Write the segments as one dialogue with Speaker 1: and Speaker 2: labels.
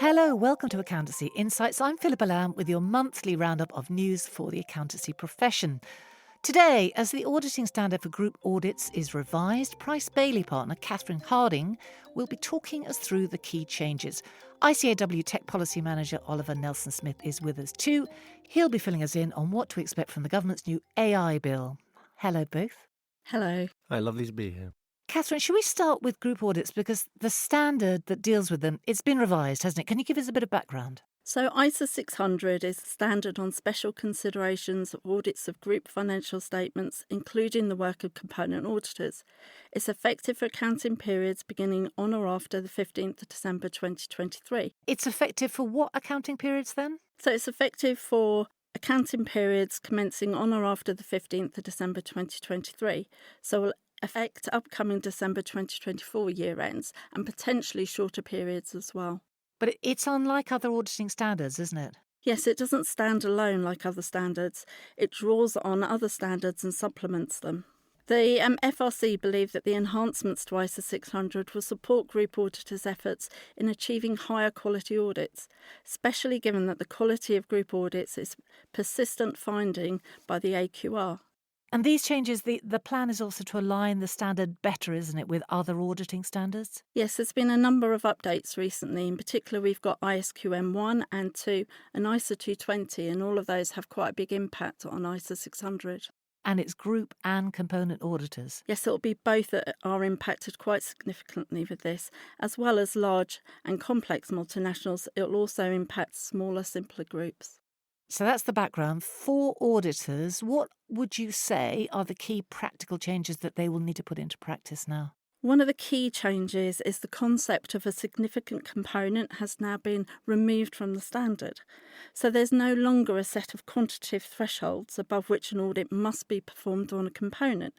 Speaker 1: Hello, welcome to Accountancy Insights. I'm Philippa Lamb with your monthly roundup of news for the accountancy profession. Today, as the auditing standard for group audits is revised, Price Bailey partner Catherine Hardinge will be talking us through the key changes. ICAEW Tech Policy Manager Oliver Nelson-Smith is with us too. He'll be filling us in on what to expect from the government's new AI bill. Hello, both.
Speaker 2: Hello.
Speaker 3: Hi, lovely to be here.
Speaker 1: Catherine, should we start with group audits? Because the standard that deals with them, it's been revised, hasn't it? Can you give us a bit of background?
Speaker 2: So ISA 600 is a standard on special considerations of audits of group financial statements, including the work of component auditors. It's effective for accounting periods beginning on or after the 15th of December 2023.
Speaker 1: It's effective for what accounting periods then?
Speaker 2: So it's effective for accounting periods commencing on or after the 15th of December 2023. So will affect upcoming December 2024 year ends and potentially shorter periods as well.
Speaker 1: But it's unlike other auditing standards, isn't it?
Speaker 2: Yes, it doesn't stand alone like other standards. It draws on other standards and supplements them. The FRC believe that the enhancements to ISA 600 will support group auditors' efforts in achieving higher quality audits, especially given that the quality of group audits is persistent finding by the AQR.
Speaker 1: And these changes, the plan is also to align the standard better, isn't it, with other auditing standards?
Speaker 2: Yes, there's been a number of updates recently. In particular, we've got ISQM 1 and 2 and ISA 220, and all of those have quite a big impact on ISA 600.
Speaker 1: And it's group and component auditors.
Speaker 2: Yes, it'll be both that are impacted quite significantly with this, as well as large and complex multinationals. It'll also impact smaller, simpler groups.
Speaker 1: So that's the background. For auditors, what would you say are the key practical changes that they will need to put into practice now?
Speaker 2: One of the key changes is the concept of a significant component has now been removed from the standard. So there's no longer a set of quantitative thresholds above which an audit must be performed on a component.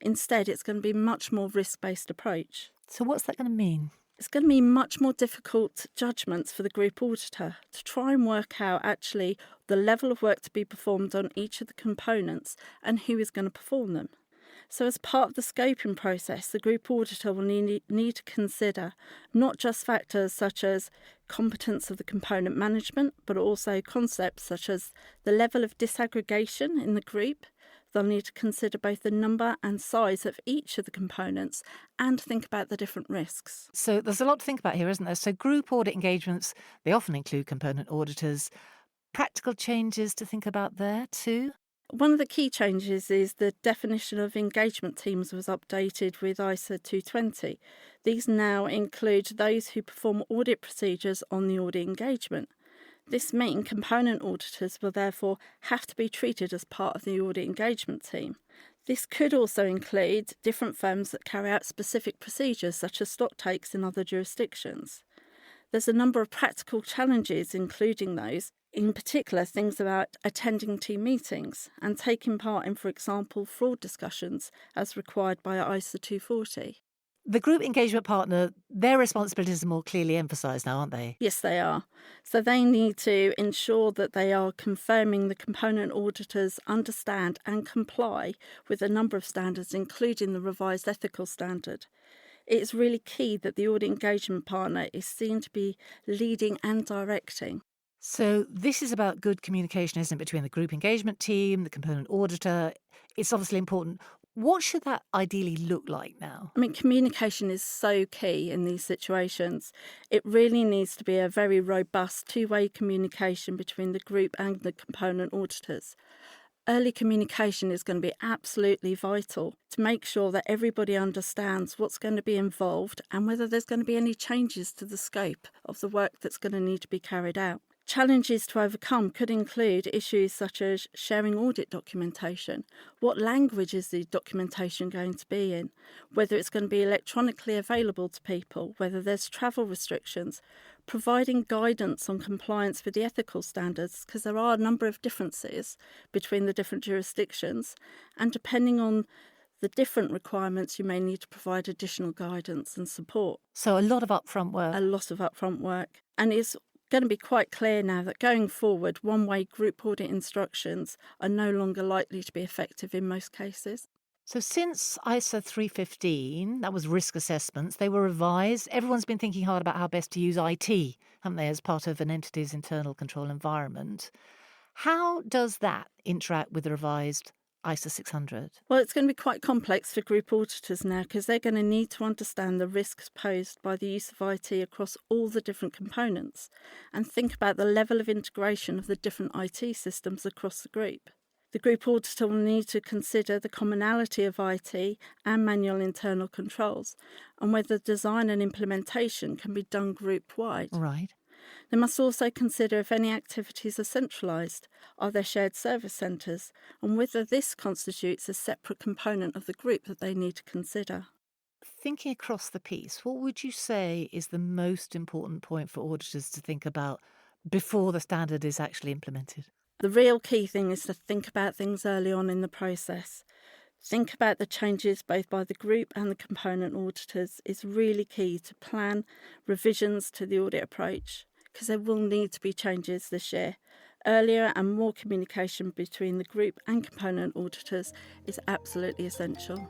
Speaker 2: Instead, it's going to be a much more risk-based approach.
Speaker 1: So what's that going to mean?
Speaker 2: It's going to be much more difficult judgments for the group auditor to try and work out actually the level of work to be performed on each of the components and who is going to perform them. So as part of the scoping process, the group auditor will need to consider not just factors such as competence of the component management, but also concepts such as the level of disaggregation in the group. They'll need to consider both the number and size of each of the components and think about the different risks.
Speaker 1: So there's a lot to think about here, isn't there? So group audit engagements, they often include component auditors. Practical changes to think about there too?
Speaker 2: One of the key changes is the definition of engagement teams was updated with ISA 220. These now include those who perform audit procedures on the audit engagement. This means component auditors will therefore have to be treated as part of the audit engagement team. This could also include different firms that carry out specific procedures such as stock takes in other jurisdictions. There's a number of practical challenges, including those, in particular things about attending team meetings and taking part in, for example, fraud discussions as required by ISA 240.
Speaker 1: The group engagement partner, their responsibilities are more clearly emphasised now, aren't they?
Speaker 2: Yes, they are. So they need to ensure that they are confirming the component auditors understand and comply with a number of standards, including the revised ethical standard. It's really key that the audit engagement partner is seen to be leading and directing.
Speaker 1: So this is about good communication, isn't it, between the group engagement team, the component auditor. It's obviously important. What should that ideally look like now?
Speaker 2: I mean, communication is so key in these situations. It really needs to be a very robust two-way communication between the group and the component auditors. Early communication is going to be absolutely vital to make sure that everybody understands what's going to be involved and whether there's going to be any changes to the scope of the work that's going to need to be carried out. Challenges to overcome could include issues such as sharing audit documentation. What language is the documentation going to be in? Whether it's going to be electronically available to people, whether there's travel restrictions, providing guidance on compliance with the ethical standards, because there are a number of differences between the different jurisdictions, and depending on the different requirements, you may need to provide additional guidance and support.
Speaker 1: So a lot of upfront work.
Speaker 2: A lot of upfront work. And it's going to be quite clear now that going forward, one-way group audit instructions are no longer likely to be effective in most cases.
Speaker 1: So since ISO 315, that was risk assessments, they were revised. Everyone's been thinking hard about how best to use IT, haven't they, as part of an entity's internal control environment. How does that interact with the revised ISO 600?
Speaker 2: Well, it's going to be quite complex for group auditors now because they're going to need to understand the risks posed by the use of IT across all the different components and think about the level of integration of the different IT systems across the group. The group auditor will need to consider the commonality of IT and manual internal controls and whether design and implementation can be done group-wide.
Speaker 1: Right.
Speaker 2: They must also consider if any activities are centralised, are there shared service centres, and whether this constitutes a separate component of the group that they need to consider.
Speaker 1: Thinking across the piece, what would you say is the most important point for auditors to think about before the standard is actually implemented?
Speaker 2: The real key thing is to think about things early on in the process. Think about the changes both by the group and the component auditors is really key to plan revisions to the audit approach because there will need to be changes this year. Earlier and more communication between the group and component auditors is absolutely essential.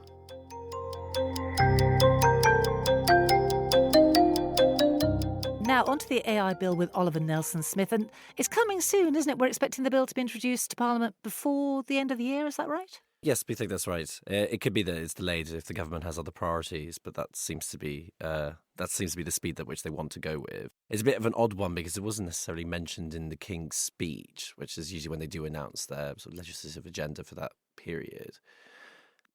Speaker 1: Now, onto the AI bill with Oliver Nelson-Smith, and it's coming soon, isn't it? We're expecting the bill to be introduced to Parliament before the end of the year, is that right?
Speaker 3: Yes, we think that's right. It could be that it's delayed if the government has other priorities, but that seems to be the speed at which they want to go with. It's a bit of an odd one because it wasn't necessarily mentioned in the King's speech, which is usually when they do announce their sort of legislative agenda for that period.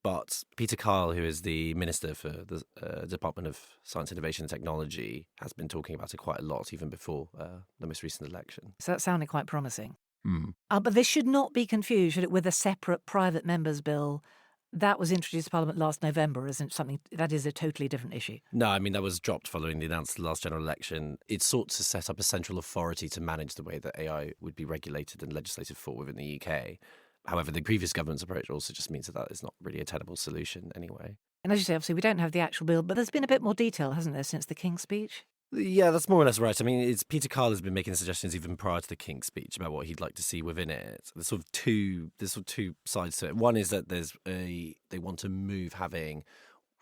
Speaker 3: But Peter Kyle, who is the Minister for the Department of Science, Innovation and Technology, has been talking about it quite a lot, even before the most recent election.
Speaker 1: So that sounded quite promising.
Speaker 3: Mm.
Speaker 1: But this should not be confused, should it, with a separate private members bill that was introduced to Parliament last November, isn't something that is a totally different issue?
Speaker 3: No, I mean, that was dropped following the announcement of the last general election. It sought to set up a central authority to manage the way that AI would be regulated and legislated for within the UK. However, the previous government's approach also just means that is not really a tenable solution anyway.
Speaker 1: And as you say, obviously, we don't have the actual bill, but there's been a bit more detail, hasn't there, since the King's speech?
Speaker 3: Yeah, that's more or less right. I mean, Peter Kyle has been making suggestions even prior to the King's speech about what he'd like to see within it. There's sort of two sides to it. One is that they want to move having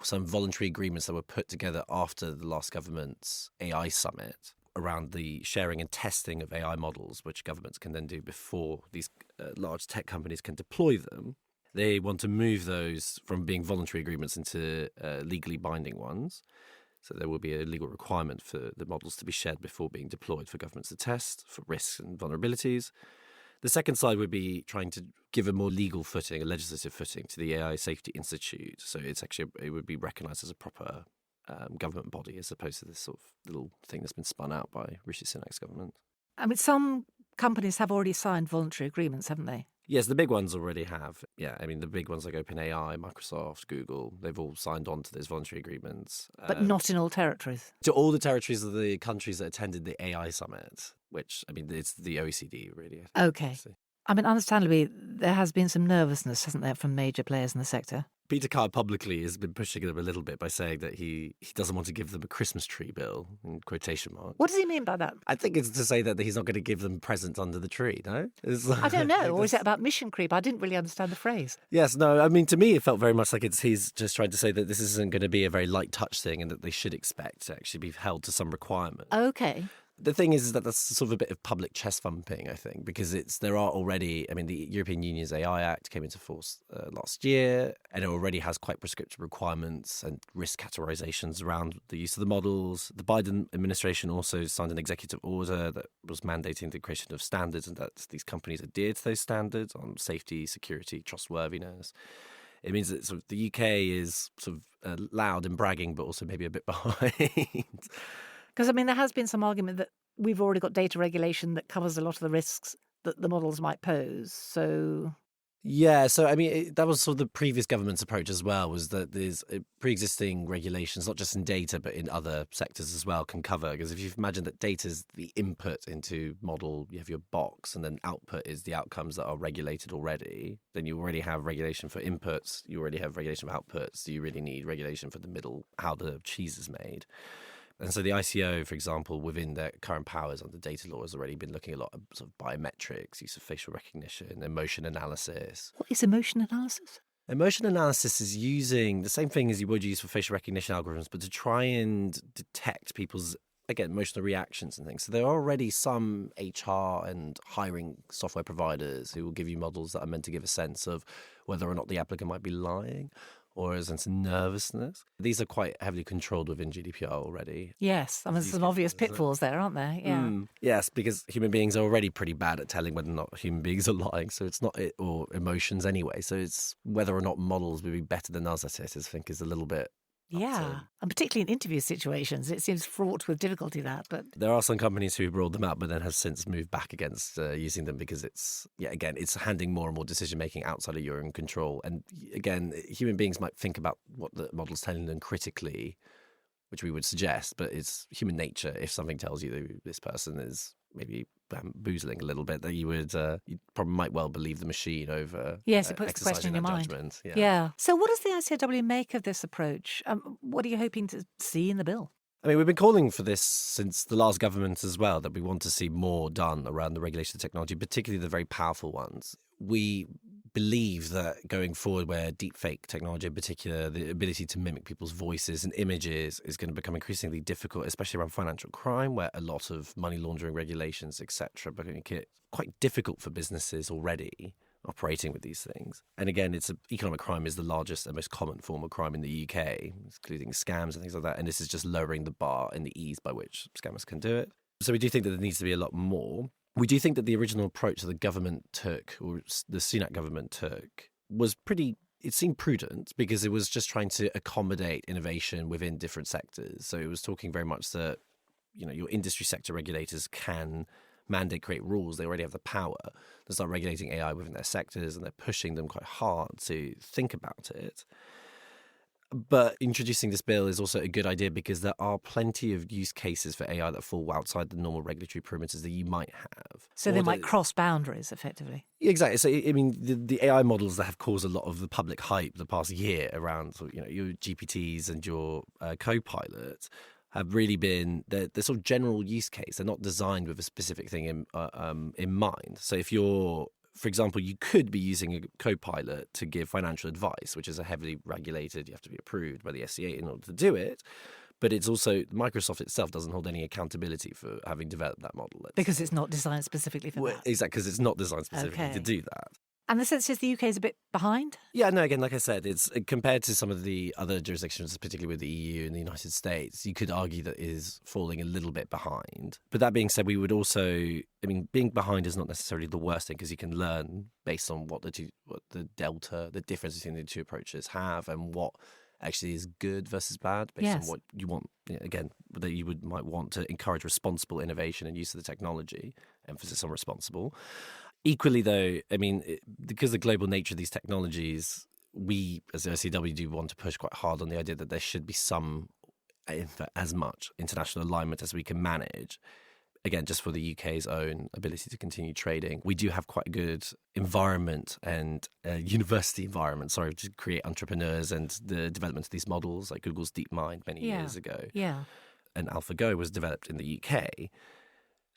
Speaker 3: some voluntary agreements that were put together after the last government's AI summit around the sharing and testing of AI models, which governments can then do before these large tech companies can deploy them. They want to move those from being voluntary agreements into legally binding ones. So there will be a legal requirement for the models to be shared before being deployed for governments to test for risks and vulnerabilities. The second side would be trying to give a more legal footing, a legislative footing to the AI Safety Institute. So it would be recognised as a proper government body as opposed to this sort of little thing that's been spun out by Rishi Sunak's government.
Speaker 1: I mean, some companies have already signed voluntary agreements, haven't they?
Speaker 3: Yes, the big ones already have. Yeah, I mean, the big ones like OpenAI, Microsoft, Google, they've all signed on to those voluntary agreements.
Speaker 1: But not in all territories.
Speaker 3: To all the territories of the countries that attended the AI summit, which, I mean, it's the OECD, really.
Speaker 1: Okay. I mean, understandably, there has been some nervousness, hasn't there, from major players in the sector?
Speaker 3: Peter Kyle publicly has been pushing them a little bit by saying that he doesn't want to give them a Christmas tree bill, in quotation marks.
Speaker 1: What does he mean by that?
Speaker 3: I think it's to say that he's not going to give them presents under the tree, no?
Speaker 1: I don't know. Or is it about mission creep? I didn't really understand the phrase.
Speaker 3: Yes, no, I mean, to me, it felt very much like he's just trying to say that this isn't going to be a very light touch thing and that they should expect to actually be held to some requirement.
Speaker 1: Okay.
Speaker 3: The thing is that that's sort of a bit of public chest thumping, I think, because there are already, I mean, the European Union's AI Act came into force last year, and it already has quite prescriptive requirements and risk categorizations around the use of the models. The Biden administration also signed an executive order that was mandating the creation of standards and that these companies adhere to those standards on safety, security, trustworthiness. It means that sort of the UK is sort of loud and bragging, but also maybe a bit behind.
Speaker 1: Because, I mean, there has been some argument that we've already got data regulation that covers a lot of the risks that the models might pose. So...
Speaker 3: Yeah, so, I mean, that was sort of the previous government's approach as well, was that there's pre-existing regulations, not just in data, but in other sectors as well, can cover. Because if you imagine that data is the input into model, you have your box, and then output is the outcomes that are regulated already, then you already have regulation for inputs, you already have regulation for outputs, so you really need regulation for the middle, how the cheese is made. And so the ICAEW, for example, within their current powers under data law, has already been looking a lot at sort of biometrics, use of facial recognition, emotion analysis.
Speaker 1: What is emotion analysis?
Speaker 3: Emotion analysis is using the same thing as you would use for facial recognition algorithms, but to try and detect people's, again, emotional reactions and things. So there are already some HR and hiring software providers who will give you models that are meant to give a sense of whether or not the applicant might be lying or a sense of nervousness. These are quite heavily controlled within GDPR already.
Speaker 1: Yes, I mean, there's some obvious pitfalls there, aren't there? Yeah.
Speaker 3: Yes, because human beings are already pretty bad at telling whether or not human beings are lying. So it's not it, or emotions anyway. So it's whether or not models would be better than us at it, I think, is a little bit.
Speaker 1: Yeah, and particularly in interview situations, it seems fraught with difficulty, that. But
Speaker 3: there are some companies who rolled them out, but then have since moved back against using them because it's handing more and more decision-making outside of your own control. And again, human beings might think about what the model's telling them critically, which we would suggest, but it's human nature. If something tells you that this person is maybe boozling a little bit, that you probably might well believe the machine over.
Speaker 1: Yes, it puts the question in your mind.
Speaker 3: Judgment.
Speaker 1: Yeah. So what does the ICAEW make of this approach? What are you hoping to see in the bill?
Speaker 3: I mean, we've been calling for this since the last government as well, that we want to see more done around the regulation of technology, particularly the very powerful ones. We believe that going forward, where deepfake technology in particular, the ability to mimic people's voices and images is going to become increasingly difficult, especially around financial crime, where a lot of money laundering regulations, etc., make it quite difficult for businesses already operating with these things. And again, economic crime is the largest and most common form of crime in the UK, including scams and things like that. And this is just lowering the bar and the ease by which scammers can do it. So we do think that there needs to be a lot more. We do think that the original approach that the government took, or the Sunak government took, was it seemed prudent because it was just trying to accommodate innovation within different sectors. So it was talking very much that, your industry sector regulators can mandate, create rules. They already have the power to start regulating AI within their sectors, and they're pushing them quite hard to think about it. But introducing this bill is also a good idea because there are plenty of use cases for AI that fall outside the normal regulatory perimeters that you might have.
Speaker 1: So they might cross boundaries, effectively.
Speaker 3: Exactly. So, I mean, the AI models that have caused a lot of the public hype the past year around, your GPTs and your Copilot have really been the sort of general use case. They're not designed with a specific thing in mind. So if you're, for example, you could be using a Copilot to give financial advice, which is a heavily regulated, you have to be approved by the FCA in order to do it. But it's also, Microsoft itself doesn't hold any accountability for having developed that model.
Speaker 1: Because it's not designed specifically for that.
Speaker 3: Exactly, because it's not designed specifically to do that.
Speaker 1: And the sense is the UK is a bit behind?
Speaker 3: Yeah, no, again, like I said, it's compared to some of the other jurisdictions, particularly with the EU and the United States, you could argue that it is falling a little bit behind. But that being said, we would also, being behind is not necessarily the worst thing because you can learn based on what the difference between the two approaches have and what actually is good versus bad based on what you want, again, that you might want to encourage responsible innovation and use of the technology, emphasis on responsible. Equally, though, because of the global nature of these technologies, we, as the ICAEW, do want to push quite hard on the idea that there should be some, in fact, as much international alignment as we can manage. Again, just for the UK's own ability to continue trading. We do have quite a good environment and university environment, to create entrepreneurs and the development of these models, like Google's DeepMind many years ago.
Speaker 1: Yeah.
Speaker 3: And AlphaGo was developed in the UK.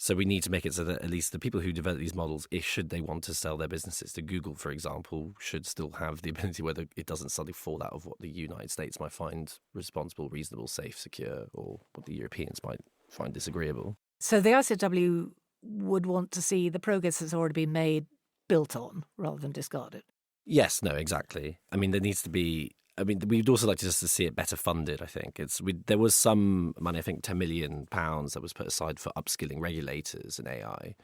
Speaker 3: So we need to make it so that at least the people who develop these models, should they want to sell their businesses to Google, for example, should still have the ability, whether it doesn't suddenly fall out of what the United States might find responsible, reasonable, safe, secure, or what the Europeans might find disagreeable. So
Speaker 1: the ICAEW would want to see the progress that's already been made built on rather than discarded.
Speaker 3: Yes, no, exactly. There needs to be... we'd also like to see it better funded, I think. There was some money, I think £10 million that was put aside for upskilling regulators in AI.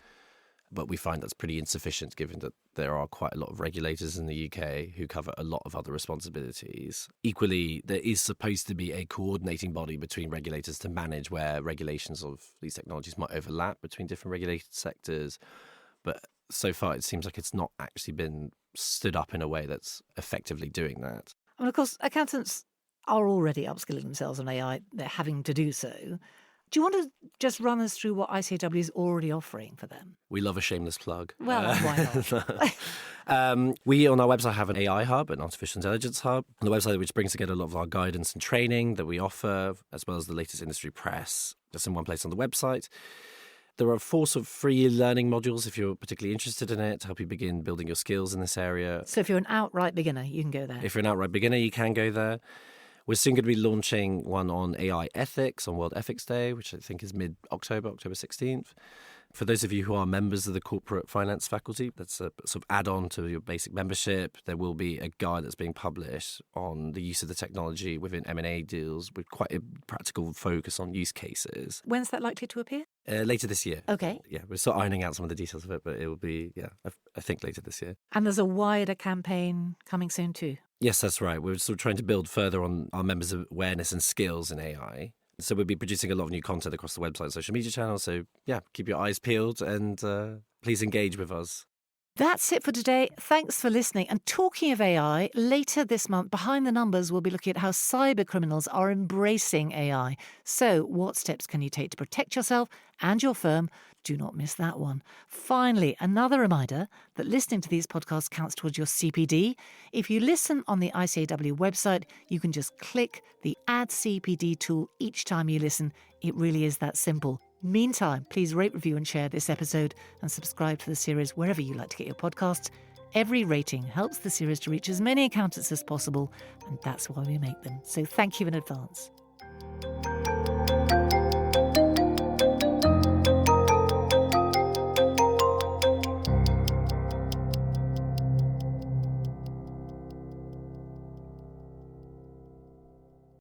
Speaker 3: But we find that's pretty insufficient given that there are quite a lot of regulators in the UK who cover a lot of other responsibilities. Equally, there is supposed to be a coordinating body between regulators to manage where regulations of these technologies might overlap between different regulated sectors. But so far, it seems like it's not actually been stood up in a way that's effectively doing that.
Speaker 1: And of course, accountants are already upskilling themselves on AI. They're having to do so. Do you want to just run us through what ICAEW is already offering for them?
Speaker 3: We love a shameless plug.
Speaker 1: Well, why not?
Speaker 3: We on our website have an AI hub, an artificial intelligence hub, on the website which brings together a lot of our guidance and training that we offer, as well as the latest industry press. That's in one place on the website. There are 4 sort of free learning modules if you're particularly interested in it to help you begin building your skills in this area.
Speaker 1: So if you're an outright beginner, you can go there.
Speaker 3: If you're an outright beginner, you can go there. We're soon going to be launching one on AI ethics on World Ethics Day, which I think is mid-October, October 16th. For those of you who are members of the corporate finance faculty, that's a sort of add-on to your basic membership. There will be a guide that's being published on the use of the technology within M&A deals with quite a practical focus on use cases.
Speaker 1: When's that likely to appear?
Speaker 3: Later this year.
Speaker 1: Okay.
Speaker 3: Yeah, we're still ironing out some of the details of it, but it will be, I think later this year.
Speaker 1: And there's a wider campaign coming soon too.
Speaker 3: Yes, that's right. We're sort of trying to build further on our members' awareness and skills in AI. So we'll be producing a lot of new content across the website and social media channels. So, keep your eyes peeled and please engage with us.
Speaker 1: That's it for today. Thanks for listening. And talking of AI, later this month, Behind the Numbers, we'll be looking at how cyber criminals are embracing AI. So what steps can you take to protect yourself and your firm? Do not miss that one. Finally, another reminder that listening to these podcasts counts towards your CPD. If you listen on the ICAEW website, you can just click the Add CPD tool each time you listen. It really is that simple. Meantime, please rate, review and share this episode and subscribe to the series wherever you like to get your podcasts. Every rating helps the series to reach as many accountants as possible, and that's why we make them. So thank you in advance.